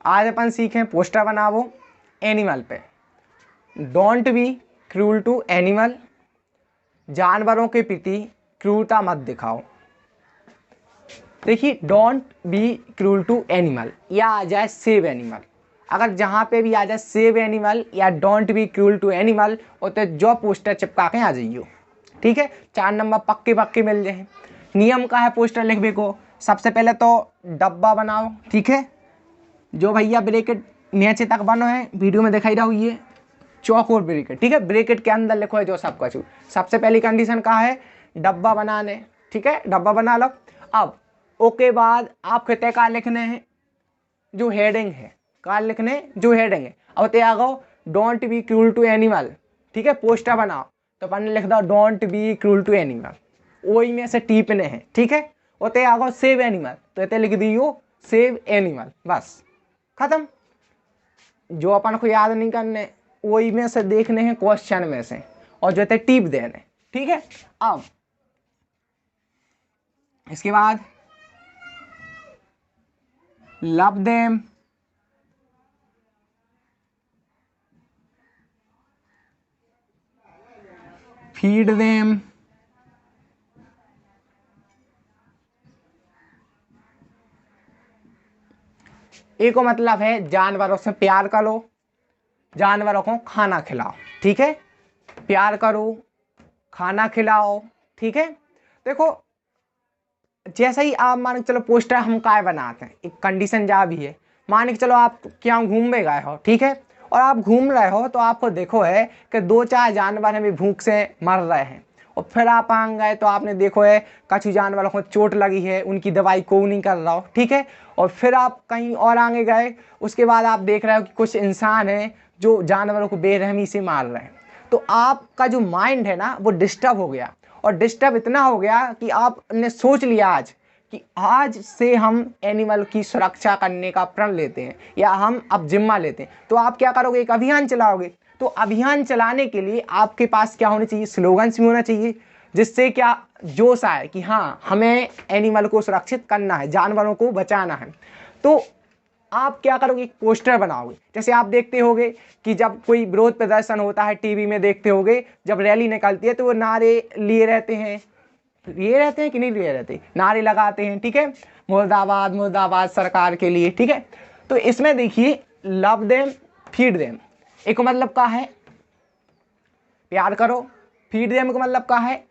आज अपन सीखें पोस्टर बनाओ एनिमल पे। Don't be cruel to animal, जानवरों के प्रति क्रूरता मत दिखाओ। देखिए don't be cruel to animal या आ जाए सेव एनिमल, अगर जहाँ पे भी आ जाए सेव एनिमल या don't be cruel to animal तो जो पोस्टर चिपका के आ जाइयो। ठीक है, 4 नंबर पक्के पक्के मिल जाए। नियम का है पोस्टर लिखने को, सबसे पहले तो डब्बा बनाओ। ठीक है, जो भैया ब्रैकेट नीचे तक बनो है वीडियो में दिखाई रहा हुई है चौकोर ब्रैकेट। ठीक है, ब्रैकेट के अंदर लिखो है जो सब कुछ। सबसे पहली कंडीशन का है डब्बा बनाने। ठीक है, डब्बा बना लो। अब ओके बाद आपके तय का लिखने हैं जो हेडिंग है, का लिखने जो हेडिंग है। अब तय आ गो don't be cruel to animal. ठीक है, पोस्टर बनाओ तो अपन ने लिख दो don't be cruel to animal, वही में से टीपने हैं। ठीक है, और तय आ गो सेव एनिमल तो इतने लिख दियो सेव एनिमल, बस खत्म। जो अपन को याद नहीं करने वही में से देखने हैं क्वेश्चन में से, और जो टिप देने। ठीक है, अब इसके बाद लव देम, फीड देम, एक को मतलब है जानवरों से प्यार करो, जानवरों को खाना खिलाओ। ठीक है, प्यार करो, खाना खिलाओ। ठीक है, देखो जैसे ही आप मान के चलो पोस्टर हम काय बनाते हैं, एक कंडीशन जा भी है। मान के चलो आप क्या घूमने गए हो, ठीक है, और आप घूम रहे हो तो आपको देखो है कि 2-4 जानवर हमें भूख से मर रहे हैं, और फिर आप आ गए तो आपने देखो है कुछ जानवरों को चोट लगी है, उनकी दवाई को नहीं कर रहा हो। ठीक है, और फिर आप कहीं और आगे गए, उसके बाद आप देख रहे हो कि कुछ इंसान हैं जो जानवरों को बेरहमी से मार रहे हैं, तो आपका जो माइंड है ना वो डिस्टर्ब हो गया। और डिस्टर्ब इतना हो गया कि आपने सोच लिया आज कि आज से हम एनिमल की सुरक्षा करने का प्रण लेते हैं या हम अब जिम्मा लेते हैं। तो आप क्या करोगे, एक अभियान चलाओगे। तो अभियान चलाने के लिए आपके पास क्या होना चाहिए, स्लोगन्स भी होना चाहिए, जिससे क्या जोश आए कि हाँ हमें एनिमल को सुरक्षित करना है, जानवरों को बचाना है। तो आप क्या करोगे, एक पोस्टर बनाओगे। जैसे आप देखते होगे कि जब कोई विरोध प्रदर्शन होता है, टीवी में देखते होगे जब रैली निकलती है तो वो नारे लिए रहते हैं, कि नहीं लिए रहते, नारे लगाते हैं। ठीक है, मुर्दाबाद मुर्दाबाद सरकार के लिए। ठीक है, तो इसमें देखिए लव देम फीड देम, एक मतलब का है प्यार करो, फीड देम का मतलब का है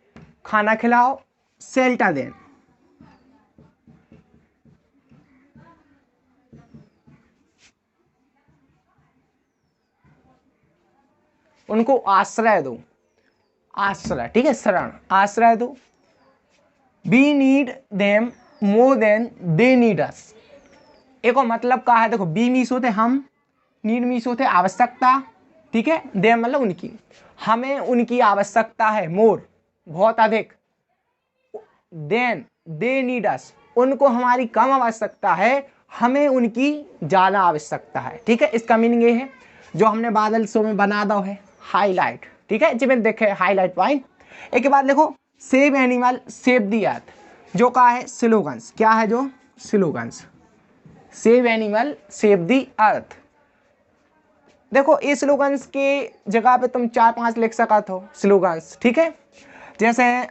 खाना खिलाओ, शेल्टर देम। उनको आश्रय दो, आश्रय। ठीक है, शरण, आश्रय दो। We need them more than they need us, एक मतलब का है देखो बी मीस होते हम, नीड मीस होते आवश्यकता। ठीक है, दे मतलब उनकी, हमें उनकी आवश्यकता है, मोर बहुत अधिक, देन दे नीड अस उनको हमारी कम आवश्यकता है, हमें उनकी ज्यादा आवश्यकता है। ठीक है, इसका मीनिंग ये है जो हमने बादल शो में बना दो है हाईलाइट। ठीक है, जिसमें देखे हाईलाइट पॉइंट। एक के बाद देखो सेव एनिमल सेव दी अर्थ, जो का है स्लोगन्स, क्या है जो स्लोगन्स, सेव एनिमल सेव दी अर्थ। देखो इस स्लोगन्स के जगह पे तुम 4-5 लिख सकते हो स्लोगन्स। ठीक है, जैसे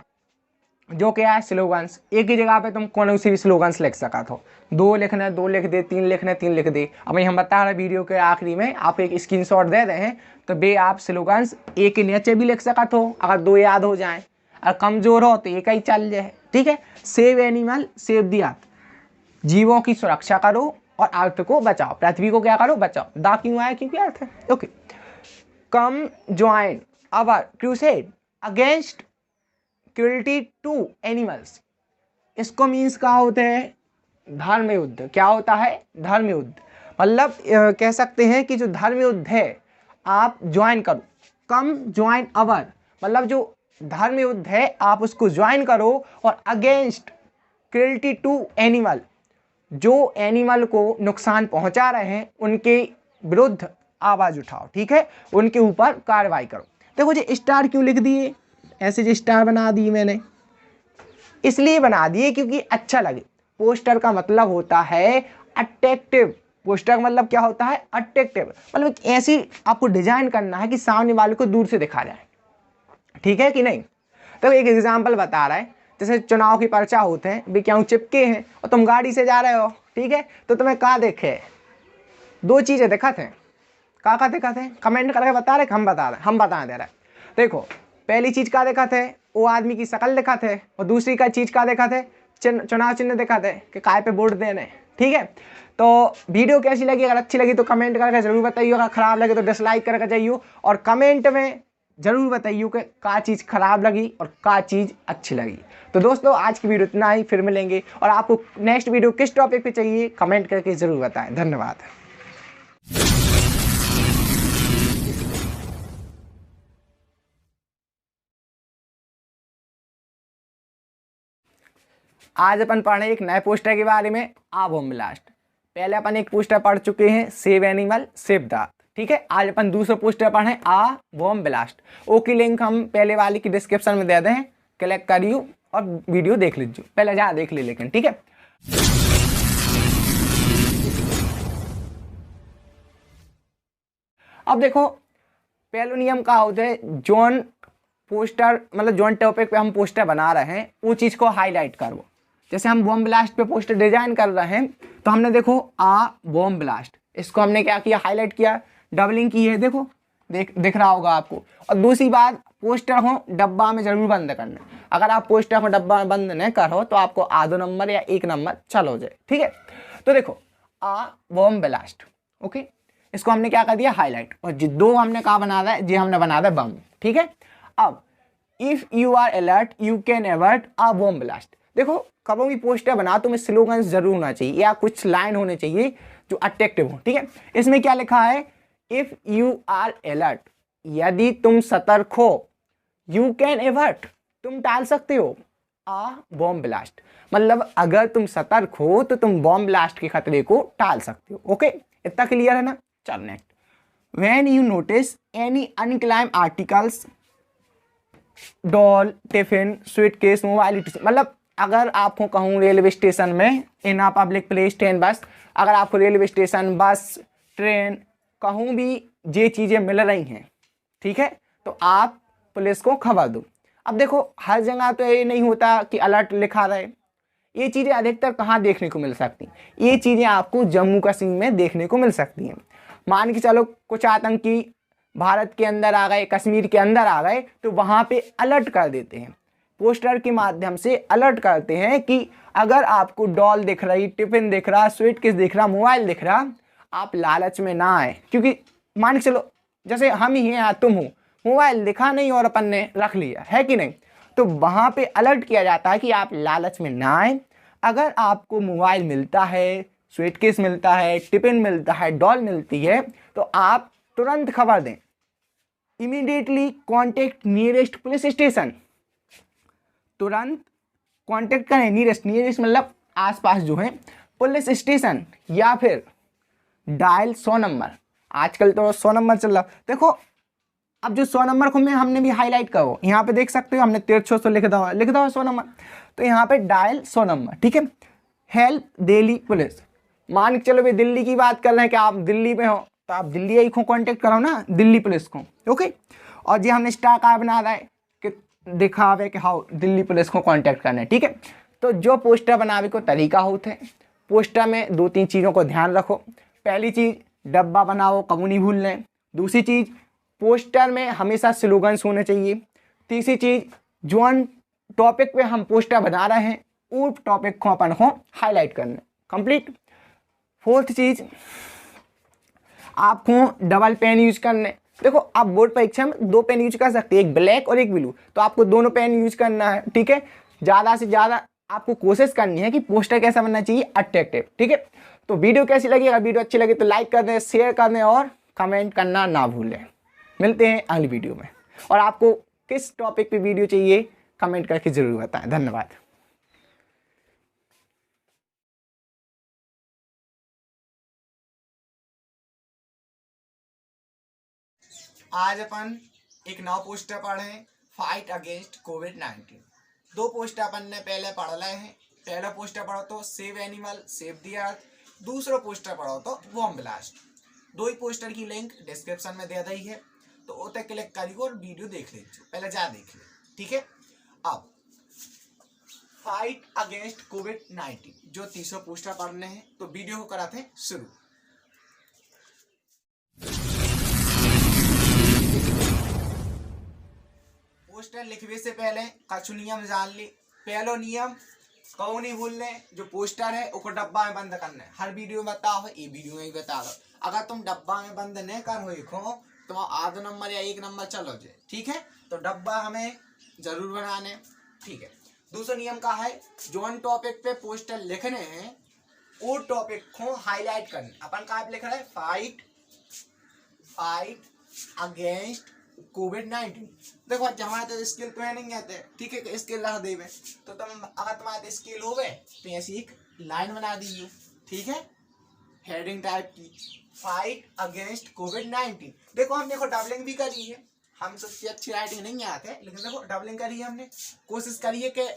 जो क्या है स्लोगन्स, एक ही जगह पे तुम कौन सी भी स्लोगन्स लिख सकते हो, 2 लिखना 2 लिख दे, 3 लिखना 3 लिख दे। अब हम बता रहे वीडियो के आखिरी में आप एक स्क्रीनशॉट दे रहे हैं, तो बे आप स्लोगन्स एक के नीचे भी लिख सकते हो अगर 2 याद हो जाए, और कमजोर हो तो एक ही चल जाए। ठीक है, सेव एनिमल सेव दी अर्थ, जीवों की सुरक्षा करो और अर्थ को बचाओ, पृथ्वी को क्या करो, बचाओ। दा क्यों आया, क्योंकि अर्थ है। Okay, come join our crusade against cruelty to animals, इसको मीन्स क्या होते हैं, धर्म युद्ध। क्या होता है, धर्म युद्ध, मतलब कह सकते हैं कि जो धर्म युद्ध है आप ज्वाइन करो। कम ज्वाइन अवर मतलब जो धर्म युद्ध है आप उसको ज्वाइन करो, और अगेंस्ट क्रूरल्टी टू एनिमल, जो एनिमल को नुकसान पहुंचा रहे हैं उनके विरुद्ध आवाज उठाओ। ठीक है, उनके ऊपर कार्रवाई करो। देखो जो स्टार क्यों लिख दिए, ऐसे जो स्टार बना दिए मैंने, इसलिए बना दिए क्योंकि अच्छा लगे। पोस्टर का मतलब होता है अट्रैक्टिव, पोस्टर का मतलब क्या होता है, अट्रैक्टिव, मतलब ऐसी आपको डिजाइन करना है कि सामने वाले को दूर से दिखा जाए, ठीक है कि नहीं। तो एक एग्जाम्पल बता रहा है, जैसे चुनाव की पर्चा होते हैं, विज्ञापन चिपके हैं और तुम गाड़ी से जा रहे हो, ठीक है, तो तुम्हें कहाँ देखे, दो चीजें दिखा थे, कहाँ दिखा थे, कमेंट करके बता रहे, हम बता दे रहे। देखो पहली चीज का देखा थे, वो आदमी की शक्ल दिखा थे, और दूसरी का चीज का देखा थे, चुनाव चिन्ह दिखा थे कि काय पे वोट देने, ठीक है। तो वीडियो कैसी लगी, अगर अच्छी लगी तो कमेंट करके जरूर बताइए, अगर खराब लगे तो डिसलाइक करके जाइए, और कमेंट में जरूर बताइए कि क्या चीज़ खराब लगी और क्या चीज़ अच्छी लगी। तो दोस्तों आज की वीडियो इतना ही, फिर मिलेंगे, और आपको नेक्स्ट वीडियो किस टॉपिक पे चाहिए कमेंट करके जरूर बताएं। धन्यवाद। आज अपन पढ़ रहे हैं एक नए पोस्टर के बारे में, आ बॉम्ब ब्लास्ट। पहले अपन एक पोस्टर पढ़ चुके हैं, save animal save the earth, ठीक है। आज अपन दूसरा पोस्टर पढ़े आ बॉम्ब ब्लास्ट। ओके, लिंक हम पहले वाले की डिस्क्रिप्शन में दे दें, क्लिक करियो और वीडियो देख लीजिए, पहले जा देख ली लेकिन, ठीक है। अब देखो पहला नियम का होता है, जोन पोस्टर मतलब जोन टॉपिक पे हम पोस्टर बना रहे हैं वो चीज़ को हाईलाइट करो। जैसे हम बॉम्ब ब्लास्ट पे पोस्टर डिजाइन कर रहे हैं, तो हमने देखो आ बॉम्ब ब्लास्ट, इसको हमने क्या किया, हाईलाइट किया, डबलिंग की है, देखो दिख रहा होगा आपको। और दूसरी बात, पोस्टर को डब्बा में जरूर बंद करना। अगर आप पोस्टर को डब्बा में बंद नहीं करो तो आपको आधो नंबर या एक नंबर चलो जाए, ठीक है। तो देखो आ बॉम्ब ब्लास्ट, ओके, इसको हमने क्या कर दिया, हाईलाइट, और जो दो हमने कहा बना रहा है, जी हमने बना दिया बम, ठीक है। अब if you are alert you can avert a bomb blast. देखो कभी भी पोस्टर बना तो में स्लोगन जरूर होना चाहिए या कुछ लाइन होने चाहिए जो अट्रैक्टिव हो, ठीक है। इसमें क्या लिखा है, इफ यू आर अलर्ट, यदि तुम सतर्क हो, यू कैन एवर्ट, तुम टाल सकते हो, आ बॉम्ब ब्लास्ट, मतलब अगर तुम सतर्क हो तो तुम बॉम्ब ब्लास्ट के खतरे को टाल सकते हो। ओके, इतना क्लियर है ना। चल next, when you notice any unclaimed articles, doll, tiffin, suitcase, mobile, मतलब अगर आपको कहूँ रेलवे स्टेशन में, in a public place, train, bus, अगर आपको रेलवे स्टेशन, बस, ट्रेन, कहूँ भी ये चीज़ें मिल रही हैं, ठीक है, तो आप पुलिस को खबर दो। अब देखो हर जगह तो ये नहीं होता कि अलर्ट लिखा रहे, ये चीज़ें अधिकतर कहाँ देखने को मिल सकती, ये चीज़ें आपको जम्मू कश्मीर में देखने को मिल सकती हैं। मान के चलो कुछ आतंकी भारत के अंदर आ गए, कश्मीर के अंदर आ गए, तो वहाँ पे अलर्ट कर देते हैं, पोस्टर के माध्यम से अलर्ट करते हैं कि अगर आपको डॉल दिख रही, टिफिन दिख रहा, स्वीटकेस दिख रहा, मोबाइल दिख रहा, आप लालच में ना आए। क्योंकि मान के चलो जैसे हम ही हैं, तुम हो, मोबाइल दिखा नहीं और अपन ने रख लिया है कि नहीं, तो वहाँ पे अलर्ट किया जाता है कि आप लालच में ना आए। अगर आपको मोबाइल मिलता है, स्वीटकेस मिलता है, टिफिन मिलता है, डॉल मिलती है, तो आप तुरंत खबर दें, immediately contact nearest police station, तुरंत कांटेक्ट करें नियरेस्ट मतलब आसपास जो है पुलिस स्टेशन, या फिर डायल 100 नंबर, आजकल तो 100 नंबर चल रहा। देखो अब जो 100 नंबर को हमने भी हाईलाइट करो, यहाँ पे देख सकते हो हमने 1300 लिख दो 100 नंबर, तो यहाँ पे डायल 100 नंबर, ठीक है। हेल्प दिल्ली पुलिस, मान के चलो भाई दिल्ली की बात कर रहे हैं कि आप दिल्ली में हो, तो आप दिल्ली ही को कॉन्टेक्ट करो ना, दिल्ली पुलिस को, ओके। और जी हमने स्टार कार्ड बना रहा है कि दिखावे कि हाँ दिल्ली पुलिस को कांटेक्ट करना है, ठीक है। तो जो पोस्टर बनावे को तरीका होते हैं, पोस्टर में 2-3 चीज़ों को ध्यान रखो। पहली चीज़, डब्बा बनाओ कभी नहीं भूल लें। दूसरी चीज़, पोस्टर में हमेशा स्लोगन्स होने चाहिए। तीसरी चीज़, जो टॉपिक पे हम पोस्टर बना रहे हैं उस टॉपिक को अपन को हाईलाइट करना, कंप्लीट। फोर्थ चीज़, आपको डबल पेन यूज करने। देखो आप बोर्ड परीक्षा में 2 पेन यूज कर सकते हैं, एक ब्लैक और एक ब्लू, तो आपको दोनों पेन यूज करना है, ठीक है। ज़्यादा से ज़्यादा आपको कोशिश करनी है कि पोस्टर कैसा बनना चाहिए, अट्रैक्टिव, ठीक है। तो वीडियो कैसी लगी, अगर वीडियो अच्छी लगी तो लाइक कर दें, शेयर कर दें और कमेंट करना ना भूलें। मिलते हैं अगली वीडियो में, और आपको किस टॉपिक पे वीडियो चाहिए कमेंट करके जरूर बताएं। धन्यवाद। आज अपन एक नया पोस्टर पढ़े, फाइट अगेंस्ट कोविड-19। 2 पोस्टर अपन ने पहले पढ़ रहे हैं। पहला पोस्टर पढ़ो तो सेव एनिमल सेव द अर्थ, दूसरा पोस्टर पढ़ो तो बॉम्ब ब्लास्ट। दो ही पोस्टर की लिंक डिस्क्रिप्शन में दे दी है, तो उसे क्लिक करियो और वीडियो देख लीजिए, पहले जा देख ले, ठीक है। अब फाइट अगेंस्ट कोविड-19 जो तीसरा पोस्टर पढ़ने हैं, तो वीडियो को कराते हैं शुरू। पोस्टर लिखने से पहले कुछ नियम जान ले। पहला नियम कहो नहीं भूलने, जो पोस्टर है उसको डब्बा में बंद करना है। हर वीडियो में बताओ, ये वीडियो में ही बता दो। अगर तुम डब्बा में बंद नहीं करो तो आधा नंबर या 1 नंबर चलो जाए, ठीक है। तो डब्बा हमें जरूर बनाने, ठीक है। दूसरा नियम का है, जो टॉपिक पे पोस्टर लिखने हैं वो टॉपिक को हाईलाइट करने। अपन कहाँ पे लिख रहे हैं, फाइट अगेंस्ट कोविड-19। देखो जहाँ तो स्किल तो है नहीं आते, ठीक है, स्किल रख देवे तो तुम अगर तुम्हारे स्किल हो गए तो ऐसी एक लाइन बना दीजिए, ठीक है, हेडिंग टाइप की, फाइट अगेंस्ट कोविड-19। देखो हमने डबलिंग भी करी है, हम सबसे अच्छी राइटिंग नहीं आते, लेकिन देखो डबलिंग करी है हमने। कोशिश करिए कि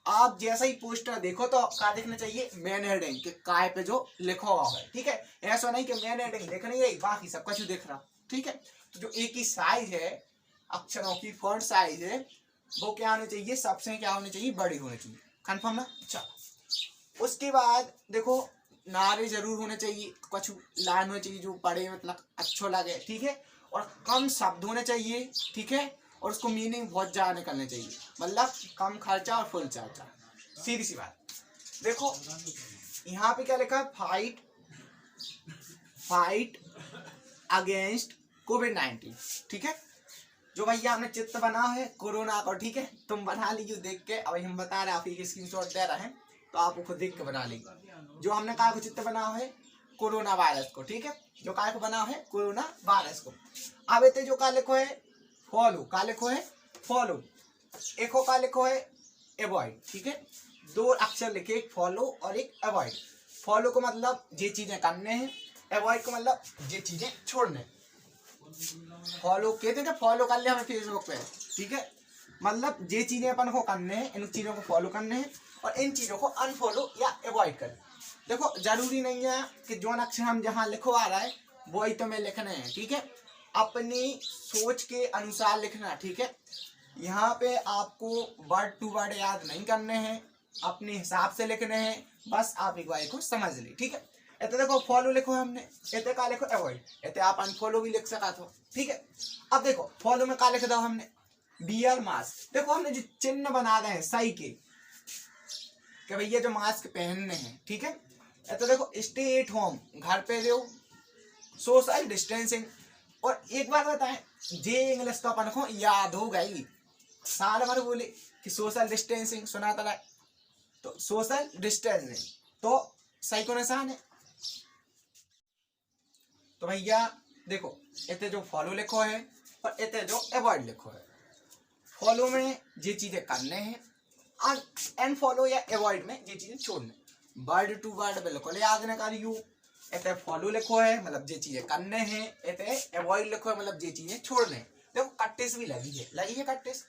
आप जैसा ही पोस्टर देखो तो क्या देखना चाहिए, मेन हेडिंग के काय पे जो लिखा हुआ है, ठीक है। ऐसा नहीं कि मेन हेडिंग देख नहीं रही बाकी सब कुछ देख रहा, ठीक है। तो जो एक ही साइज है अक्षरों की, फॉन्ट साइज है, वो क्या होनी चाहिए, सबसे क्या होनी चाहिए, बड़ी होनी चाहिए। कंफर्म है। चलो उसके बाद देखो नारे जरूर होने चाहिए, कुछ लाइन होनी चाहिए जो पढ़े मतलब अच्छो लगे, ठीक है, और कम शब्द होने चाहिए, ठीक है, और उसको मीनिंग बहुत ज्यादा निकलने चाहिए, मतलब कम खर्चा और फुल चार्जा। सीधी सी बात। देखो यहाँ पे क्या लिखा है, फाइट अगेंस्ट कोविड-19, ठीक है। जो भैया हमने चित्र बना है कोरोना का, ठीक है, तुम बना लीजिए देख के। अभी हम बता रहे हैं, आप एक स्क्रीनशॉट दे रहे हैं तो आप उसको देख के बना लीजिए। जो हमने कहा चित्र बना है कोरोना वायरस को, ठीक है, जो काय को बना है कोरोना वायरस को। अब इतने जो का लिखो है फॉलो, का लिखो है फॉलो, एक का लिखो है अवॉइड, ठीक है। दो अक्षर लिखे, एक फॉलो और एक अवॉइड। फॉलो को मतलब ये चीजें करने हैं, अवॉइड को मतलब ये चीजें छोड़ने। फॉलो कहते हैं, फॉलो कर लिया हमें फेसबुक पे, ठीक है, मतलब ये चीजें अपन को करने हैं, इन चीजों को फॉलो करने हैं और इन चीजों को अनफॉलो या अवॉइड करने। देखो जरूरी नहीं है कि जो अक्षर हम जहाँ लिखवा रहा है वो ही तुम्हें लिखने हैं, ठीक है, अपनी सोच के अनुसार लिखना, ठीक है। यहाँ पे आपको वर्ड टू वर्ड याद नहीं करने हैं, अपने हिसाब से लिखने हैं, बस आप एक बार को समझ ली, ठीक है। इतने देखो फॉलो लिखो हमने, इतने का लिखो अवॉइड, इतने आप अनफॉलो भी लिख सका तो, ठीक है। अब देखो फॉलो में का लिख दो हमने, बियर मास्क। देखो हमने जो चिन्ह बना रहे हैं सही के कि भैया जो मास्क पहनने हैं, ठीक है। तो देखो स्टे एट होम, घर पे रहो, सोशल डिस्टेंसिंग। और एक बात बताएं, जे इंग्लिश तो अपन को याद हो गई, साल भर बोले कि सोशल डिस्टेंसिंग सुना था, तो सोशल डिस्टेंसिंग तो सही को निशान है। तो भैया देखो इतने जो फॉलो लिखो है और इतने जो अवॉइड लिखो है। फॉलो में ये चीजें करने हैं और अनफॉलो या अवॉइड में ये चीजें छोड़ने। वर्ड टू वर्ड बिल्कुल याद न करियो। इतने फॉलो लिखो है मतलब ये चीजें करने हैं, इतने अवॉइड लिखो है मतलब ये चीजें छोड़ने। देखो कट्टिस भी लगी है कट्टिस।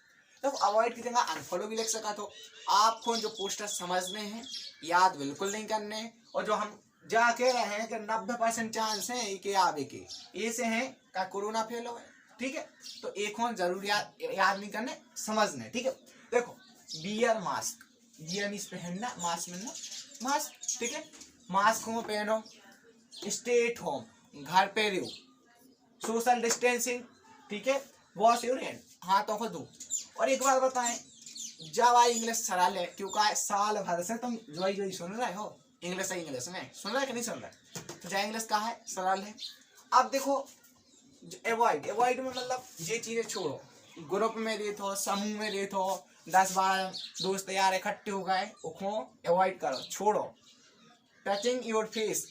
देखो अवॉइड की जगह अनफॉलो भी लिख सका। तो आपको जो पोस्टर समझने हैं, याद बिल्कुल नहीं करने, और जो हम जा कह रहे हैं कि 90% चांस है कि आवे के ये से हैं का कोरोना फेल हो, ठीक है। तो एक और जरूर याद नहीं करने, समझने, ठीक है। देखो बियर मास्क, बियर मीन्स पहनना, मास्क मिलना, मास्क, ठीक है। मास्क को पहनो, स्टे एट होम, घर पे रहो, सोशल डिस्टेंसिंग, ठीक है, वॉश योर हैंड, हाथों को धो। और एक बात बताएं, जब आई इंग्लिश सरल है क्योंकि साल भर से तुम जो सुन रहे हो इंग्लिश में सुन रहे कि नहीं सुन रहे, तो जय इंग्लिश का है सरल है। अब देखो अवॉइड में मतलब ये चीजें छोड़ो, ग्रुप में रहते हो, समूह में रहते हो, 10-12 दोस्त यार इकट्ठे हो गए, उसको अवॉइड करो, छोड़ो। टचिंग योर फेस,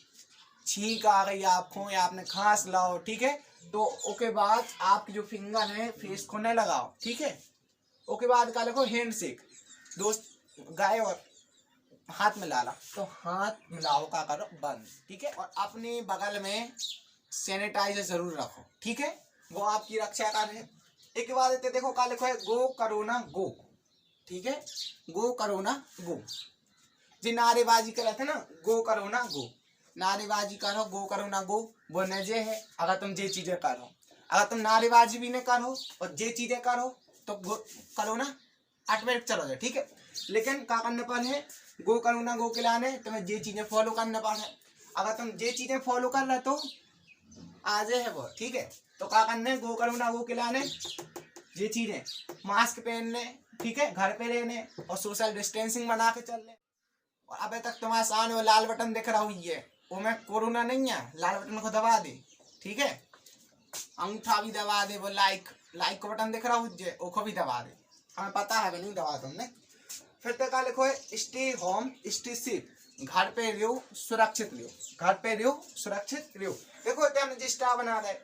छींक आ गई आपको या आपने खांस लाओ, ठीक है, तो उसके बाद आपकी जो फिंगर है फेस को न लगाओ, ठीक है। उसके बाद का लिखो हैंड शेक, दोस्त गए और हाथ मिला ला तो हाथ मिलाओ का करो बंद, ठीक है। और अपने बगल में सैनिटाइजर जरूर रखो, ठीक है, वो आपकी रक्षा कर है। एक बात देखो का लिखो है गो करोना गो, ठीक है, गो करोना गो। जी नारेबाजी कर रहे थे ना, गो करोना गो, नारेबाजी करो, गो करो ना गो, वो नजे है। अगर तुम ये चीजें करो, अगर तुम नारेबाजी भी नहीं करो और ये चीजें करो तो करो ना, ऑटोमेटिक चलो जाए, ठीक है। लेकिन क्या करने पर है, गो करो ना गो के लाने तुम्हें ये चीजें फॉलो करने पर है। अगर तुम ये चीजें फॉलो कर रहे तो आज है वो, ठीक है। तो क्या करने, गो करो ना गो के लाने ये चीजें, मास्क पहनने, ठीक है, घर पे रहने और सोशल डिस्टेंसिंग बना के चलने। और अबे तक तुम्हारे सामने वो लाल बटन दिख रहा हुई है, वो में कोरोना नहीं है, लाल बटन को दबा दे, ठीक है। अंगूठा भी दबा दे, वो लाइक को बटन दिख रहा है वो को भी दबा दे, हमें पता है नहीं दबा तुमने। फिर तक का लिखो है स्टे होम स्टे सेफ, घर पे रहो सुरक्षित रहो, घर पे रहो सुरक्षित रहो। देखो हमने जिस्टा बना रहे,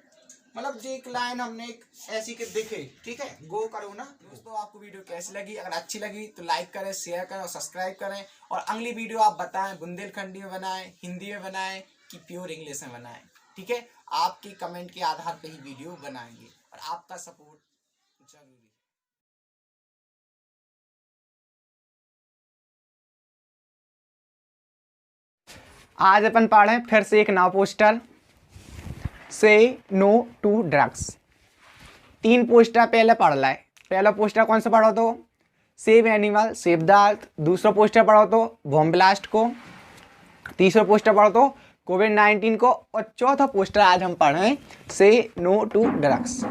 मतलब जो एक लाइन हमने एक ऐसी के दिखे, ठीक है। गो करो ना। दोस्तों आपको वीडियो कैसी लगी, अगर अच्छी लगी तो लाइक करें, शेयर करें और सब्सक्राइब करें। और अगली वीडियो आप बताएं बुंदेलखंडी में बनाएं, हिंदी में बनाएं कि प्योर इंग्लिश में बनाएं, ठीक है। आपके कमेंट के आधार पर ही वीडियो बनाएंगे और आपका सपोर्ट जरूरी है। आज अपन पढ़े फिर से एक नया पोस्टर, से नो टू ड्रग्स। 3 पोस्टर पहले पढ़ लाए। पहला पोस्टर कौन सा पढ़ो तो सेव एनिमल सेव द अर्थ, दूसरा पोस्टर पढ़ो तो बॉम्ब ब्लास्ट को, तीसरा पोस्टर पढ़ो तो कोविड-19 को, और चौथा पोस्टर आज हम पढ़ें से नो टू ड्रग्स।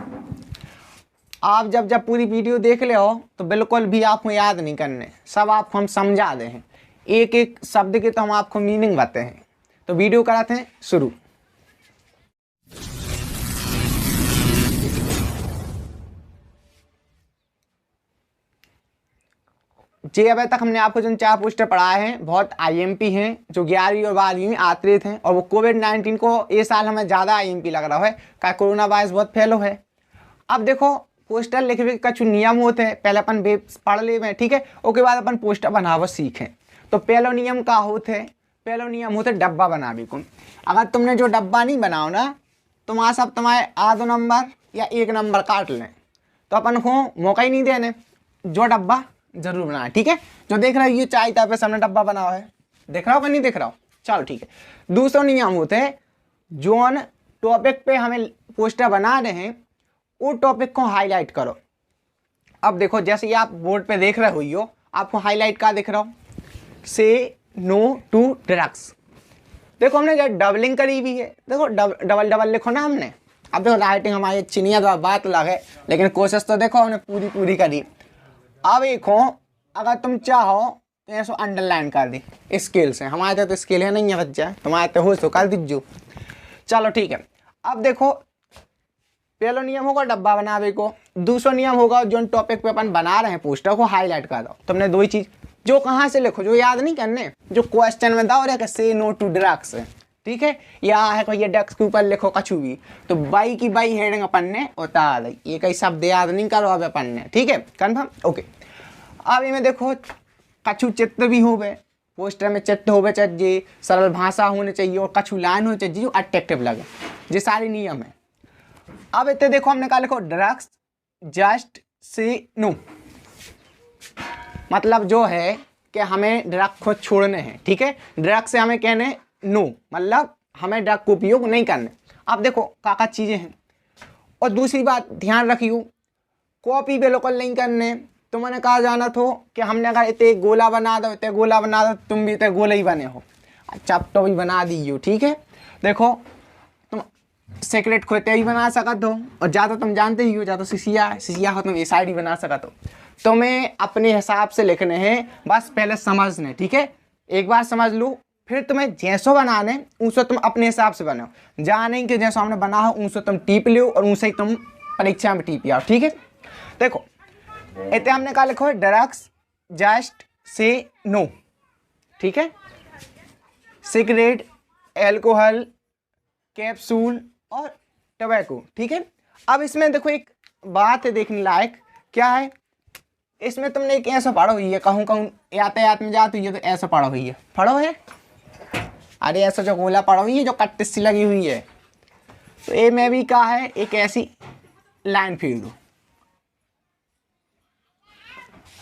आप जब पूरी वीडियो देख ले हो तो बिल्कुल भी आपको याद नहीं करने, सब आपको हम समझा दे हैं, एक एक शब्द के तो हम आपको मीनिंग बताते हैं। तो वीडियो कराते हैं शुरू। जी अभी तक हमने आपको जो 4 पोस्टर पढ़ाए हैं बहुत आईएमपी हैं, जो 11वीं और 12वीं में आतरित हैं, और वो कोविड-19 को ये साल हमें ज़्यादा आईएमपी लग रहा है, क्या कोरोना वायरस बहुत फैलो है। अब देखो पोस्टर लिखे हुए कुछ नियम होते हैं, पहले अपन पढ़ ले में, ठीक है, उसके बाद अपन पोस्टर बनावा सीखें। तो पहला नियम क्या होते है, पहला नियम होते डब्बा बनावे को। अगर तुमने जो डब्बा नहीं बनाओ ना, तो वहाँ सब तुम्हारे आधो नंबर या 1 नंबर काट लें, तो अपन को मौका ही नहीं देने। जो डब्बा जरूर बनाए, ठीक है। जो देख रहा है ये चाय पे सामने डब्बा बना हुआ है, देख रहा हो कि नहीं देख रहा हो, चलो ठीक है। दूसरा नियम होते हैं जोन टॉपिक पे हमें पोस्टर बना रहे हैं वो टॉपिक को हाईलाइट करो। अब देखो जैसे ये आप बोर्ड पे देख रहे हो, आपको हाईलाइट क्या दिख रहा हो, से नो टू ड्रग्स। देखो हमने जो डबलिंग करी हुई है, देखो डबल डबल लिखो ना हमने। अब देखो राइटिंग हमारी अच्छी नहीं है तो बात अलग है, लेकिन कोशिश तो देखो हमने पूरी करी। अब देखो अगर तुम चाहो तो ऐसा अंडरलाइन कर दी स्केल से, हमारे तो स्केल है नहीं है बच्चा, तुम्हारे तो हो तो कर दीजिए, चलो ठीक है। अब देखो पहला नियम होगा डब्बा बनावे को, दूसरा नियम होगा जो टॉपिक पे अपन बना रहे हैं पोस्टर को हाईलाइट कर दो। तुमने 2 ही चीज, जो कहाँ से लिखो, जो याद नहीं करने, जो क्वेश्चन में दाओ रहे से नो टू ड्रग्स, ठीक है, या है कोई डेस्क के ऊपर लिखो कछु भी, तो बाई की बाई हेडिंग अपन ने उतार दी, ये कई शब्द याद नहीं करो अब अपन ने, ठीक है, कन्फर्म, ओके। अब इनमें देखो कछु चित्र भी हो गए, पोस्टर में चित्र हो गए चाहिए, सरल भाषा होनी चाहिए और कछु लाइन होनी चाहिए जो अट्रैक्टिव लगे, ये सारे नियम है। अब इतने देखो हमने कहा लिखो ड्रग्स जस्ट से नो, मतलब जो है कि हमें ड्रग को छोड़ने हैं, ठीक है, ड्रग से हमें कहने नो, मतलब हमें ड्रग को उपयोग नहीं करने। अब देखो काका चीजें हैं, और दूसरी बात ध्यान रखियो कॉपी बिल्कुल नहीं करने। तो मैंने कहा जाना तो कि हमने अगर इतने गोला बना दो तुम भी इतने गोले ही बने हो, अच्छा अब तो भी बना दीजिए, ठीक है। देखो तुम सेक्रेट खोते ही बना सकते हो, और ज़्यादा तुम जानते ही हो, ज़्यादा सिसिया हो तुम ये साइड ही बना सकते हो। तुम्हें अपने हिसाब से लिखने हैं, बस पहले समझने, ठीक है, एक बार समझ लो, फिर तुम्हें जैसो बनाने उसे तुम अपने हिसाब से बनाओ, जाने कि जैसा हमने बना हो उनसे तुम टीप लो और उनसे ही तुम परीक्षा में टीप आओ, ठीक है। देखो इतने हमने कहा लिखो ड्रग्स जस्ट से नो, ठीक है, सिगरेट, एल्कोहल, कैप्सूल और टबैको, ठीक है। अब इसमें देखो एक बात है देखने लायक, क्या है, इसमें तुमने एक ऐसा पढ़ा हुई है, कहूँ यातायात में जाती हुई है तो ऐसा पढ़ा हुई है, पढ़ो है, अरे ऐसा जो गोला पढ़ा हुई है जो कट्टी सी लगी हुई है, तो ये में भी क्या है एक ऐसी लाइन फिर दो।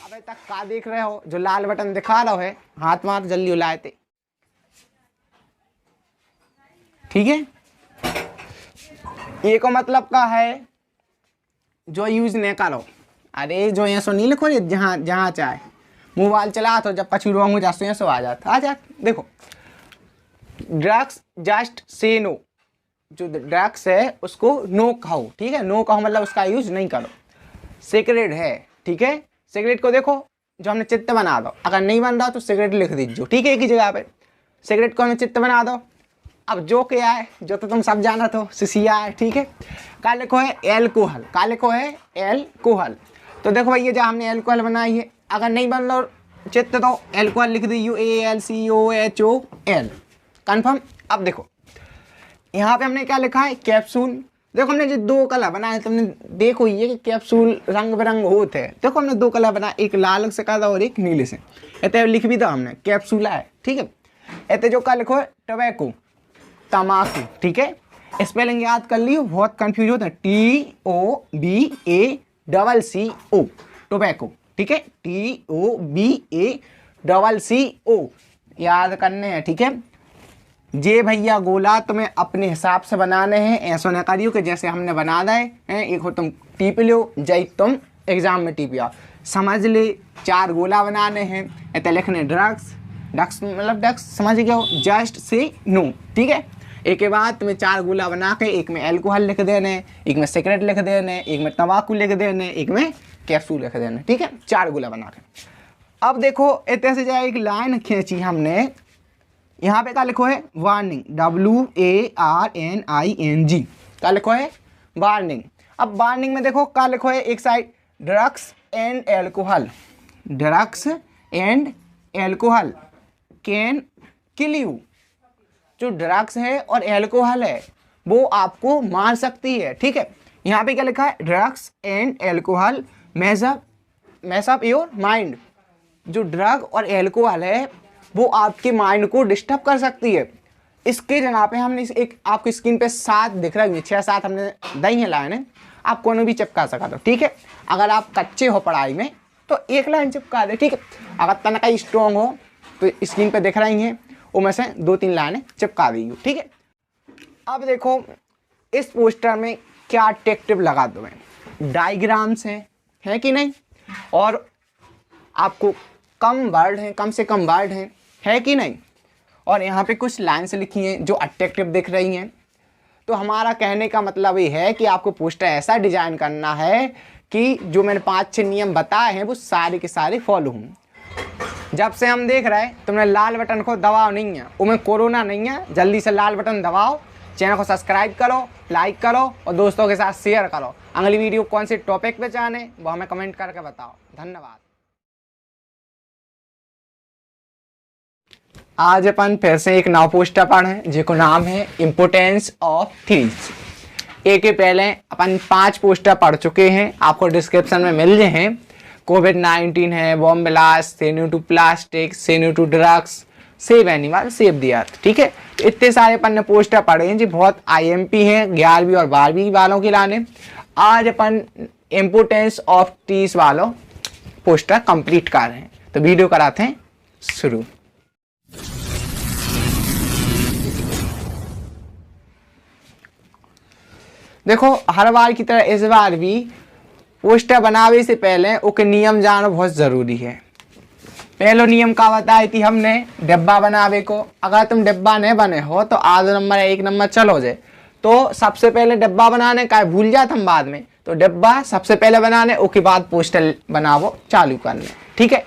अबे तक क्या देख रहे हो, जो लाल बटन दिखा रहा है हाथ मार जल्दी उलाए थे, ठीक है। ए को मतलब का है जो यूज नहीं करो। अरे जो यहाँ सो नहीं लिखो रे, जहाँ जहाँ चाहे मोबाइल चला तो जब कछु रॉन्ग हो जाते हैं सो आ जाता। देखो ड्रग्स जस्ट से नो, जो ड्रग्स है उसको नो कहो, ठीक है। नो कहो मतलब उसका यूज नहीं करो। सिगरेट है, ठीक है। सिगरेट को देखो जो हमने चित्त बना दो, अगर नहीं बन रहा तो सिगरेट लिख दीजिए, ठीक है, एक ही जगह पे। सिगरेट को हमें चित्त बना दो। अब जो क्या है, जो तो तुम सब जाना तो सिसिया है, ठीक है। का लिखो है एल्कोहल, का लिखो है एल्कोहल। तो देखो भाई ये जो हमने एल्कोहल बनाई है, अगर नहीं बन रहा चित्त तो एल्कोहल लिख दी, UALCOHOL, कन्फर्म। अब देखो यहाँ पे हमने क्या लिखा है कैप्सूल। देखो हमने जो दो कलर बनाए, तुमने देखो ये कि कैप्सूल रंग बिरंग होते हैं। देखो हमने दो कलर बनाए, एक लाल से कहा था और एक नीले से। इतने लिख भी था हमने कैप्सूल है, ठीक है। इतने जो का लिखो है टोबैको, तम्बाकू, ठीक है। स्पेलिंग याद कर लियो, बहुत कंफ्यूज होता है। TOBACO, टोबैको, ठीक है। TOBACO याद करने हैं, ठीक है। जे भैया गोला तुम्हें अपने हिसाब से बनाने हैं, ऐसा न करियो कि जैसे हमने बना दे हैं। एक हो तुम टीप लो, जय तुम एग्जाम में टीप आओ, समझ ले। 4 गोला बनाने हैं, इतने लिखने ड्रग्स, डक्स मतलब डक्स, समझ गए हो, जस्ट से नो, ठीक है। एक के बाद तुम्हें 4 गोला बना के एक में एल्कोहल लिख देने, एक में सिगरेट लिख देने, एक में तम्बाकू लिख देने, एक में कैप्सूल लिख देने, ठीक है। 4 गोला बना के। अब देखो इतने से जाए एक लाइन खींची हमने, यहाँ पे क्या लिखो है वार्निंग, WARNING, क्या लिखो है वार्निंग। अब वार्निंग में देखो क्या लिखो है, एक side drugs and alcohol, drugs and alcohol can kill you. जो ड्रग्स है और एल्कोहल है वो आपको मार सकती है, ठीक है। यहाँ पे क्या लिखा है drugs and alcohol mess up your mind. जो ड्रग और एल्कोहल है वो आपके माइंड को डिस्टर्ब कर सकती है। इसके जगह पे हमने एक आपकी स्क्रीन पे 7 दिख रहा है, 6-7 हमने दही है लाइन, आप कोनो भी चिपका सका दो, ठीक है। अगर आप कच्चे हो पढ़ाई में तो एक लाइन चिपका दे, ठीक है। अगर तनका स्ट्रॉन्ग हो तो स्क्रीन पे दिख रही हैं, उनमें से 2-3 लाइनें चिपका दी, ठीक है। अब देखो इस पोस्टर में क्या टेक्टिव लगा दो, डायग्राम्स हैं, है कि नहीं, और आपको कम वर्ड हैं, कम से कम वर्ड हैं, है कि नहीं, और यहाँ पे कुछ लाइन्स लिखी हैं जो अट्रैक्टिव दिख रही हैं। तो हमारा कहने का मतलब ये है कि आपको पोस्टर ऐसा डिजाइन करना है कि जो मैंने 5-6 नियम बताए हैं वो सारे के सारे फॉलो हों। जब से हम देख रहे हैं तुमने लाल बटन को दबाओ नहीं है, उनमें कोरोना नहीं है, जल्दी से लाल बटन दबाओ, चैनल को सब्सक्राइब करो, लाइक करो और दोस्तों के साथ शेयर करो। अगली वीडियो कौन से टॉपिक पे चाहने वो हमें कमेंट करके बताओ। धन्यवाद। आज अपन फिर से एक नया पोस्टर पढ़े जिसको नाम है इम्पोर्टेंस ऑफ ट्रीज। एक के पहले अपन 5 पोस्टर पढ़ चुके हैं, आपको डिस्क्रिप्शन में मिल गए हैं। कोविड-19 है, bomb blast, say no to plastic, say no to drugs, save animal save the earth, ठीक है। इतने सारे अपन ने पोस्टर पढ़े हैं जी, बहुत IMP हैं 11वीं और 12वीं वालों के लाने। आज अपन इम्पोर्टेंस ऑफ ट्रीज वालों पोस्टर कंप्लीट कर रहे हैं, तो वीडियो कराते हैं शुरू। देखो हर बार की तरह इस बार भी पोस्टर बनावे से पहले उसके नियम जानना बहुत ज़रूरी है। पहलो नियम का बताई थी हमने डिब्बा बनावे को। अगर तुम डिब्बा नहीं बने हो तो आधा नंबर या 1 नंबर चलो जाए, तो सबसे पहले डिब्बा बनाने का भूल जाते हम बाद में, तो डिब्बा सबसे पहले बनाने, उसके बाद पोस्टर बनावो चालू करने, ठीक है।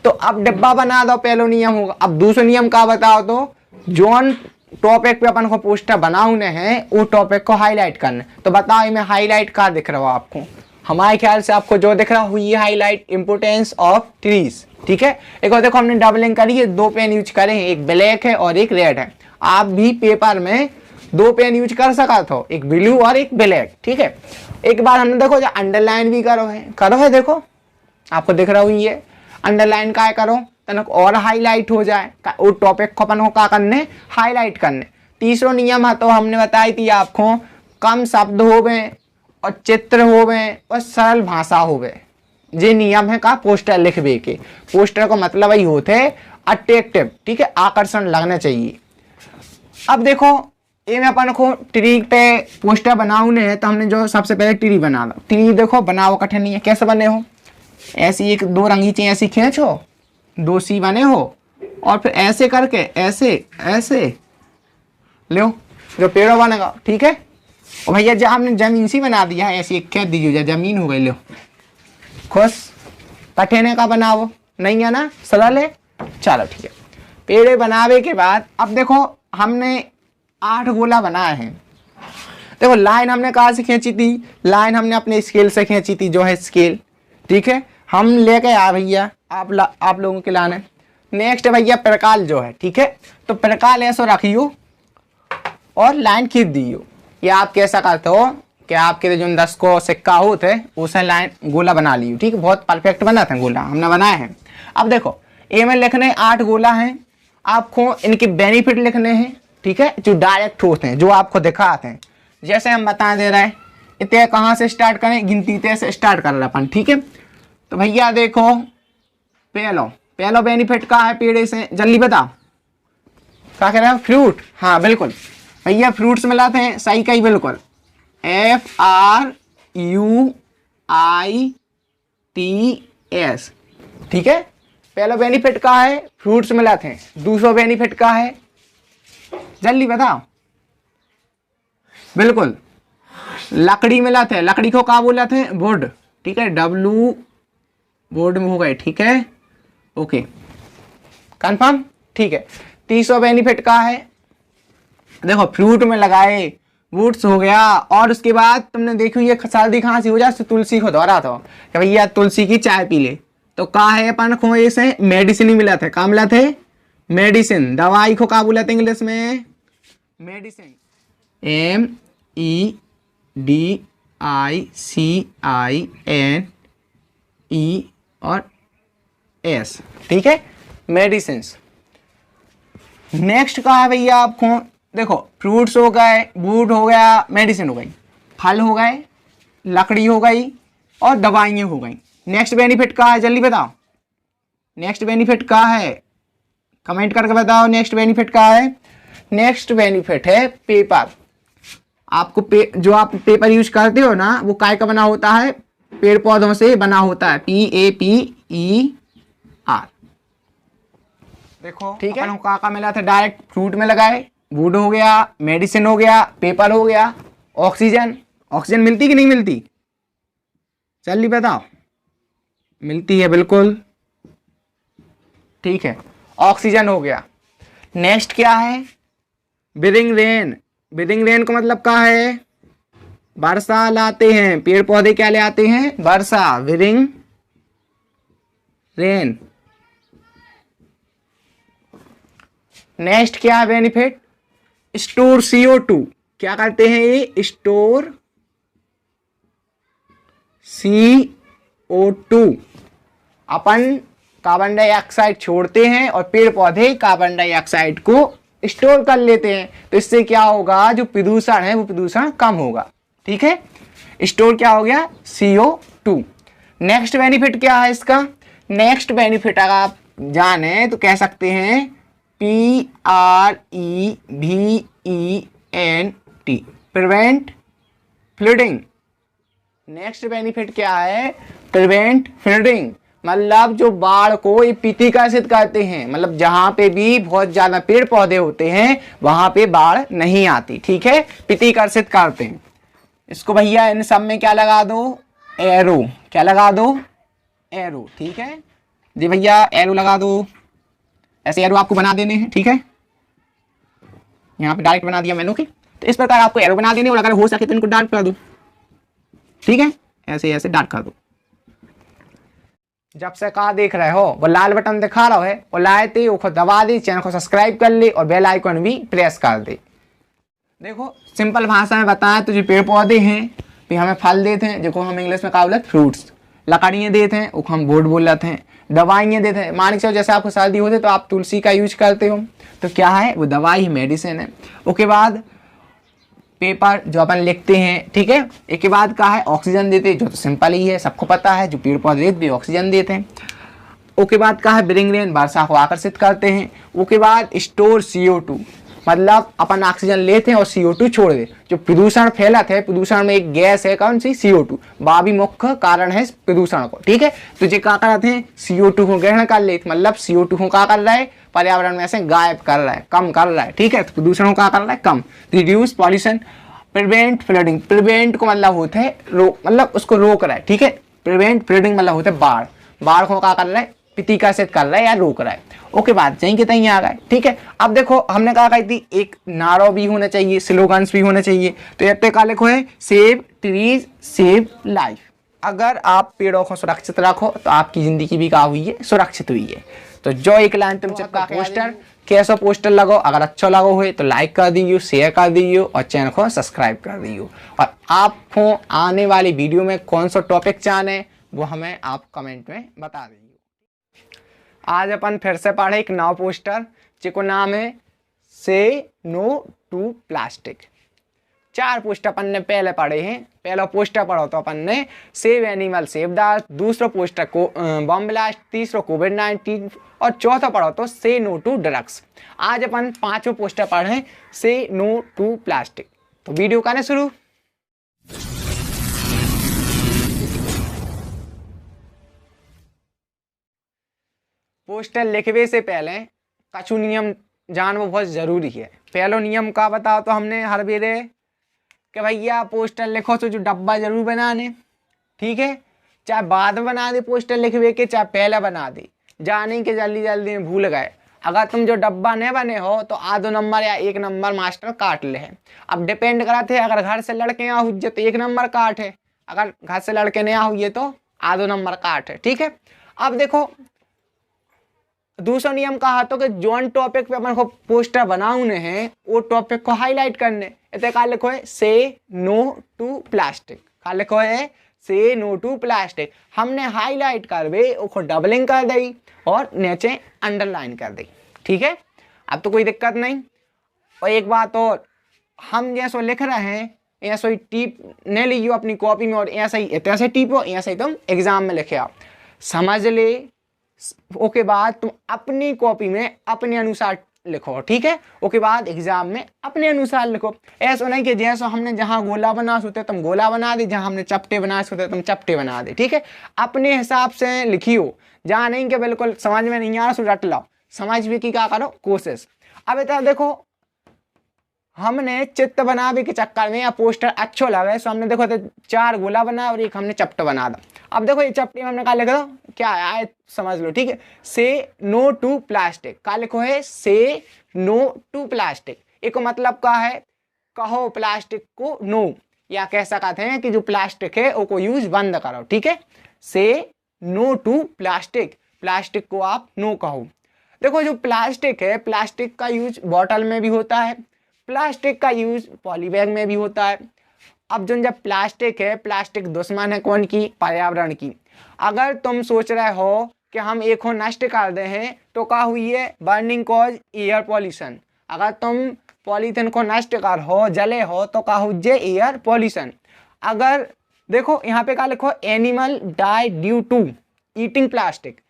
तो अब डिब्बा बना दो, पहलो नियम होगा। अब दूसरा नियम का बताओ, तो जोन टॉपिक पे अपन को पोस्टर बनाने हैं वो टॉपिक को हाईलाइट करना। तो बताओ इनमें हाईलाइट का दिख रहा हो आपको? हमारे ख्याल से आपको जो दिख रहा हो ये हाईलाइट इम्पोर्टेंस ऑफ ट्रीज, ठीक है। एक और देखो हमने डबलिंग करी है, 2 पेन यूज करे हैं, एक ब्लैक है और एक रेड है। आप भी पेपर में 2 पेन यूज कर सका था, एक ब्लू और एक ब्लैक, ठीक है। एक बार हमने देखो जो अंडरलाइन भी करो है, देखो आपको दिख रहा हो ये अंडरलाइन का करो तनक और हाईलाइट हो जाए, वो टॉपिक को अपन को क्या करने हाईलाइट करने। तीसरा नियम है तो हमने बताई थी आपको, कम शब्द होवे और चित्र होवे और सरल भाषा होवे, ये नियम है का पोस्टर लिखवे के। पोस्टर का मतलब ही होते है अट्रैक्टिव, ठीक है, आकर्षण लगना चाहिए। अब देखो ए में अपन को ट्री पे पोस्टर बनाने है, तो हमने जो सबसे पहले ट्री बना लो। ट्री देखो बनाओ कठिन नहीं है, कैसे बने हो, ऐसी एक दो रंगीची ऐसी खींचो, दो सी बने हो, और फिर ऐसे करके ऐसे ऐसे लो जो पेड़ों बनेगा, ठीक है। और भैया जब हमने जमीन सी बना दिया है, ऐसी एक कह दीजिए जमीन हो गई, लो खुश। कठिन का बनाओ नहीं है ना, सरल है, चलो ठीक है। पेड़े बनावे के बाद अब देखो हमने 8 गोला बनाए हैं। देखो लाइन हमने कहाँ से खींची थी, लाइन हमने अपने स्केल से खींची थी, जो है स्केल, ठीक है। हम लेके आ भैया आप लोगों के लाने। नेक्स्ट भैया प्रकाल जो है, ठीक है, तो प्रकाल ऐसा रखियो और लाइन खींच दियो। या आप कैसा करते हो कि आपके जो 10 को सिक्का होते उसे लाइन गोला बना लियो, ठीक है, बहुत परफेक्ट बना था गोला हमने बनाए हैं। अब देखो ए में लिखने 8 गोला हैं, आपको इनके बेनिफिट लिखने हैं, ठीक है, जो डायरेक्ट होते हैं, जो आपको दिखाते हैं। जैसे हम बता दे रहे हैं, इतने कहाँ से स्टार्ट करें, गिनती इतने से स्टार्ट कर रहे अपन, ठीक है। तो भैया देखो पहला बेनिफिट का है पेड़े से, जल्दी बताओ क्या कह रहे हो, फ्रूट, हाँ बिल्कुल भैया फ्रूट्स मिलाते हैं, सही कही बिल्कुल, FRUITS, ठीक है। पहला बेनिफिट का है फ्रूट्स मिलाते हैं, दूसरा बेनिफिट का है जल्दी बताओ, बिल्कुल लकड़ी मिलाते हैं, लकड़ी को क्या बोलाते हैं, वुड, ठीक है, W वुड में हो गए, ठीक है, ओके कंफर्म, ठीक है। तीसरा बेनिफिट का है, देखो फ्रूट में लगाए, वुड्स हो गया, और उसके बाद तुमने देखो ये सर्दी खांसी हो जाए तो तुलसी को दोहरा था कि भैया तुलसी की चाय पी ले, तो का है अपन को ऐसे मेडिसिन ही मिला थे, का मिला थे, मेडिसिन, दवाई को का बोला थे इंग्लिश में, मेडिसिन, MEDICINE और S, ठीक है, मेडिसिन। नेक्स्ट का है भैया आपको, देखो फ्रूट्स हो गए, वुड हो गया, मेडिसिन हो गई, फल हो गए, लकड़ी हो गई और दवाइयाँ हो गई। नेक्स्ट बेनिफिट का है, जल्दी बताओ नेक्स्ट बेनिफिट का है, कमेंट करके बताओ नेक्स्ट बेनिफिट का है। नेक्स्ट बेनिफिट है पेपर। आपको जो आप पेपर यूज करते हो ना, वो काय का बना होता है, पेड़ पौधों से बना होता है, PAPER, देखो ठीक है। का मिला था, डायरेक्ट फ्रूट में लगाए, वुड हो गया, मेडिसिन हो गया, पेपर हो गया, ऑक्सीजन, ऑक्सीजन मिलती कि नहीं मिलती, जल्दी बताओ, मिलती है बिल्कुल, ठीक है, ऑक्सीजन हो गया। नेक्स्ट क्या है, ब्रीदिंग रेन, ब्रीदिंग रेन का मतलब क्या है, वर्षा लाते हैं, पेड़ पौधे क्या ले आते हैं, वर्षा, ब्रीदिंग रेन। नेक्स्ट क्या है बेनिफिट, स्टोर CO2, क्या करते हैं ये, स्टोर CO2, अपन कार्बन डाइऑक्साइड छोड़ते हैं और पेड़ पौधे कार्बन डाइऑक्साइड को स्टोर कर लेते हैं, तो इससे क्या होगा, जो प्रदूषण है वो प्रदूषण कम होगा, ठीक है। स्टोर क्या हो गया, CO2। नेक्स्ट बेनिफिट क्या है इसका, नेक्स्ट बेनिफिट अगर आप जाने तो कह सकते हैं PREVENT, prevent flooding. Next benefit क्या है, प्रिवेंट फ्लडिंग, मतलब जो बाढ़ को ये प्रतिकर्षित करते हैं, मतलब जहां पे भी बहुत ज्यादा पेड़ पौधे होते हैं वहां पे बाढ़ नहीं आती, ठीक है, प्रतिकर्षित करते हैं। इसको भैया इन सब में क्या लगा दो, एरो, क्या लगा दो, एरो, ठीक है जी भैया, एरो लगा दो, ऐसे एरो आपको बना देने हैं, ठीक है, यहाँ पे डायरेक्ट बना दिया मैंने, ओके। तो इस प्रकार आपको एरो बना देने, और अगर हो सके तो इनको डार्क कर दो, ठीक है, ऐसे ऐसे डार्क कर दो। जब से कहा देख रहे हो वो लाल बटन दिखा रहा है, वो लाए उसको दबा दे, चैनल को सब्सक्राइब कर ले और बेल आइकन भी प्रेस कर दे। देखो सिंपल भाषा में बताएं तो जो पेड़ पौधे हैं भी हमें फल देते हैं, जिसको हम इंग्लिश में क्या बोलते हैं, फ्रूट्स, लकड़ियाँ देते हैं उसको हम वुड बोल जाते हैं, दवाइयाँ देते हैं, मान के चलो जैसे आपको सर्दी होती है तो आप तुलसी का यूज करते हो, तो क्या है वो दवाई है, मेडिसिन है। उसके बाद पेपर जो अपन लिखते हैं, ठीक है, एक के बाद का है ऑक्सीजन देते हैं, जो तो सिंपल ही है, सबको पता है, जो पेड़ पौधे देते ऑक्सीजन देते हैं। उसके बाद का है ब्रीदिंग रेन, वर्षा को आकर्षित करते हैं। उसके बाद स्टोर CO2, मतलब अपन ऑक्सीजन लेते हैं और CO2 छोड़ दे। जो प्रदूषण फैलत है, प्रदूषण में एक गैस है कौन सी, CO2, वह भी मुख्य कारण है प्रदूषण को। ठीक है, तो ये क्या करते हैं, CO2 को ग्रहण कर लेते, मतलब CO2 को क्या कर रहा है, पर्यावरण में से गायब कर रहा है, कम कर रहा है। ठीक है, तो प्रदूषण को क्या कर रहा है, कम। Reduce pollution. Prevent flooding, prevent को मतलब होता है रोक, मतलब उसको रोक रहा है। ठीक है, प्रिवेंट फ्लडिंग मतलब होता है बाढ़, बाढ़ को क्या कर रहा है, प्रतिकाशित कर रहा है या रोक रहा है। ओके, बात यहीं के तहीं आ गए। ठीक है, अब देखो हमने कहा कही थी एक नारा भी होना चाहिए, स्लोगन्स भी होने चाहिए। तो ये का लिखो है सेव ट्रीज सेव लाइफ। अगर आप पेड़ों को सुरक्षित रखो तो आपकी जिंदगी भी क्या हुई है, सुरक्षित हुई है। तो जो एक लाइन तुम चिपका पोस्टर, कैसा पोस्टर लगो, अगर अच्छा लगो हुए तो लाइक कर दीजिए, शेयर कर दीजिए और चैनल को सब्सक्राइब कर दीजिए। और आपको आने वाली वीडियो में कौन सा टॉपिक चाहे वो हमें आप कमेंट में बता दीजिए। आज अपन फिर से पढ़े एक नया पोस्टर जिसको नाम है से नो टू प्लास्टिक। 4 पोस्टर अपन ने पहले पढ़े हैं। पहला पोस्टर पढ़ो तो अपन ने सेव एनिमल सेव द अर्थ, दूसरा पोस्टर को बम ब्लास्ट, तीसरा कोविड-19 और चौथा पढ़ो तो से नो टू ड्रग्स। आज अपन 5वां पोस्टर पढ़े से नो टू प्लास्टिक। तो वीडियो करने शुरू। पोस्टर लिखवे से पहले कछु नियम जानना बहुत जरूरी है। पहला नियम का बताओ तो हमने हर बेरे कि भैया पोस्टर लिखो तो जो डब्बा जरूर बनाने। ठीक है, चाहे बाद में बना दे पोस्टर लिखवे के, चाहे पहले बना दे, जाने के जल्दी जल्दी में भूल गए। अगर तुम जो डब्बा नहीं बने हो तो आधो नंबर या 1 नंबर मास्टर काट ले है। अब डिपेंड कराते हैं, अगर घर से लड़के यहाँ हुए तो 1 नंबर काट है, अगर घर से लड़के नहीं हुए तो आधो नंबर काट है। ठीक है, अब देखो दूसरा नियम कहा तो कि जोन टॉपिक पे अपन को पोस्टर बनाने हैं वो टॉपिक को हाईलाइट करने। इतने का लिखो है से नो टू प्लास्टिक, का लिखो है से नो टू प्लास्टिक। हमने हाईलाइट कर वे उसको डबलिंग कर दी और नीचे अंडरलाइन कर दी। ठीक है, अब तो कोई दिक्कत नहीं। और एक बात और, हम जैसो लिख रहे हैं ऐसा ही टीप नहीं लीजिए अपनी कॉपी में और ऐसा ही ऐसे टीपो, ऐसा ही तुम एग्जाम में लिखे आप समझ ले। ओके बाद तुम अपनी कॉपी में अपने अनुसार लिखो। ठीक है, ओके बाद एग्जाम में अपने अनुसार लिखो। ऐसा नहीं कि जैसा हमने जहां गोला बना सोते तुम गोला बना दे, जहां हमने चपटे बना सोते तुम चपटे बना दे। ठीक है, अपने हिसाब से लिखियो, जहां नहीं कि बिल्कुल समझ में नहीं आ रहा सो रट लो, समझ भी की क्या करो कोशिश। अब इतना देखो हमने चित्र बनावे के चक्कर में या पोस्टर अच्छो लगे सो हमने देखो तो 4 गोला बना और एक हमने चपटा बना दा। अब देखो ये चपटे में हमने कहा लिखा क्या आए समझ लो। ठीक है, से नो टू प्लास्टिक, का लिखो है से नो टू प्लास्टिक। एक मतलब का है कहो प्लास्टिक को नो, या कह सकते हैं कि जो प्लास्टिक है वो को यूज बंद करो। ठीक है, से नो टू प्लास्टिक, प्लास्टिक को आप नो कहो। देखो जो प्लास्टिक है, प्लास्टिक का यूज बॉटल में भी होता है, प्लास्टिक का यूज पॉलीबैग में भी होता है। अब जो जब प्लास्टिक है, प्लास्टिक दुश्मन है कौन की, पर्यावरण की। अगर तुम सोच रहे हो कि हम एक को नष्ट कर दे हैं तो क्या हुई है, बर्निंग कॉज एयर पॉल्यूशन। अगर तुम पॉलीथीन को नष्ट कर हो, जले हो तो क्या हो जाए एयर पॉल्यूशन। अगर देखो यहाँ पे क्या लिखो animal die due to eating plastic,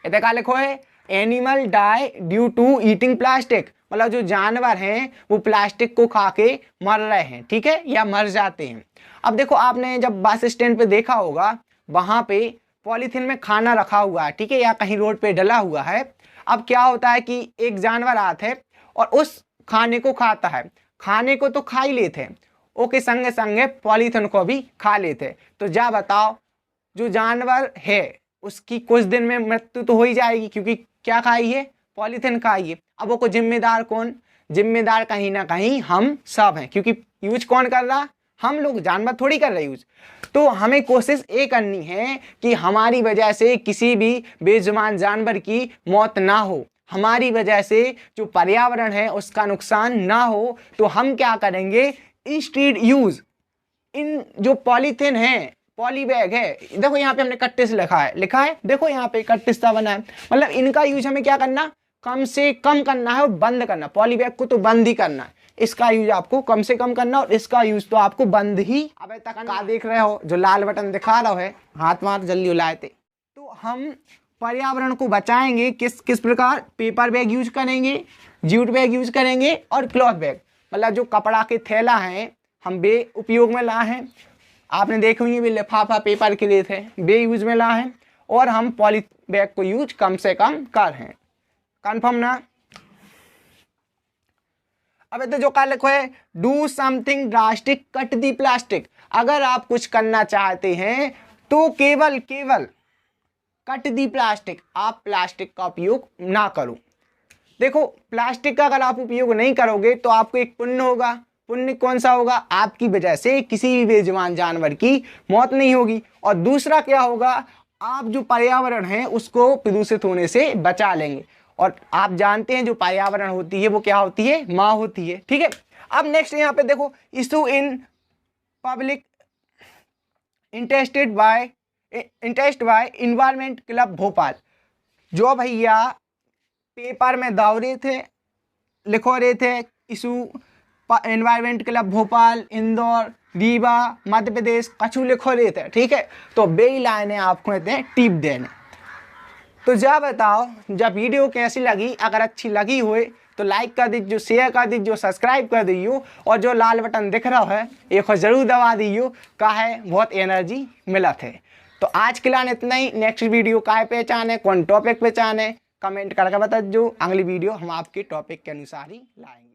इतने क्या लिखो है animal die due to eating plastic, मतलब जो जानवर हैं वो प्लास्टिक को खा के मर रहे हैं। ठीक है, या मर जाते हैं। अब देखो आपने जब बस स्टैंड पे देखा होगा वहां पे पॉलीथीन में खाना रखा हुआ है, ठीक है, या कहीं रोड पे डला हुआ है। अब क्या होता है कि एक जानवर आता है और उस खाने को खाता है, खाने को तो खा ही लेते हैं, ओके, संगे संगे पॉलीथीन को भी खा लेते। तो जा बताओ जो जानवर है उसकी कुछ दिन में मृत्यु तो हो ही जाएगी, क्योंकि क्या खाई है, पॉलीथीन खाई है। अब वो को जिम्मेदार कौन, जिम्मेदार कहीं ना कहीं हम सब हैं, क्योंकि यूज कौन कर रहा, हम लोग, जानवर थोड़ी कर रहे यूज। तो हमें कोशिश ये करनी है कि हमारी वजह से किसी भी बेजुबान जानवर की मौत ना हो, हमारी वजह से जो पर्यावरण है उसका नुकसान ना हो। तो हम क्या करेंगे, इंस्टेड यूज इन जो पॉलीथीन है, पॉली बैग है, देखो यहाँ पे हमने 31 लिखा है, देखो यहाँ पे 31 सा बना है, मतलब इनका यूज हमें क्या करना, कम से कम करना है और बंद करना। पॉली बैग को तो बंद ही करना है, इसका यूज आपको कम से कम करना और इसका यूज तो आपको बंद ही। अब तक का देख रहे हो जो लाल बटन दिखा रहा है, हाथ मार जल्दी उलाए थे। तो हम पर्यावरण को बचाएंगे किस किस प्रकार, पेपर बैग यूज करेंगे, जूट बैग यूज करेंगे और क्लॉथ बैग, मतलब जो कपड़ा के थैला हैं हम बे उपयोग में लाए हैं, आपने देखे हुए भी लिफाफा पेपर के लिए थे बे यूज में लाए हैं, और हम पॉली बैग को यूज कम से कम कर रहे हैं। कन्फर्म ना? अब तो जो का लिखो है do something drastic cut the plastic, अगर आप कुछ करना चाहते हैं तो केवल कट दी प्लास्टिक, आप प्लास्टिक का उपयोग ना करो। देखो प्लास्टिक का अगर आप उपयोग नहीं करोगे तो आपको एक पुण्य होगा, पुण्य कौन सा होगा, आपकी वजह से किसी भी बेजुबान जानवर की मौत नहीं होगी, और दूसरा क्या होगा, आप जो पर्यावरण है उसको प्रदूषित होने से बचा लेंगे, और आप जानते हैं जो पर्यावरण होती है वो क्या होती है, माँ होती है। ठीक है, अब नेक्स्ट यहाँ पे देखो issue in public interest by environment club Bhopal, जो भैया पेपर में दाव रहे थे, लिखो रहे थे issue environment club Bhopal, Indore, Rewa, Madhya Pradesh, कछु लिखो रहे थे। ठीक है, तो बे लाइने आपको टिप देने। तो जा बताओ जब वीडियो कैसी लगी, अगर अच्छी लगी हुए तो लाइक कर दीजिए, शेयर कर दीजिए, सब्सक्राइब कर दीजिए, और जो लाल बटन दिख रहा है एक और जरूर दबा दीजिए, का है बहुत एनर्जी मिला थे। तो आज के लिए इतना ही, नेक्स्ट वीडियो का पहचाने, कौन टॉपिक पहचाने, कमेंट करके बता दो, अगली वीडियो हम आपके टॉपिक के अनुसार ही लाएंगे।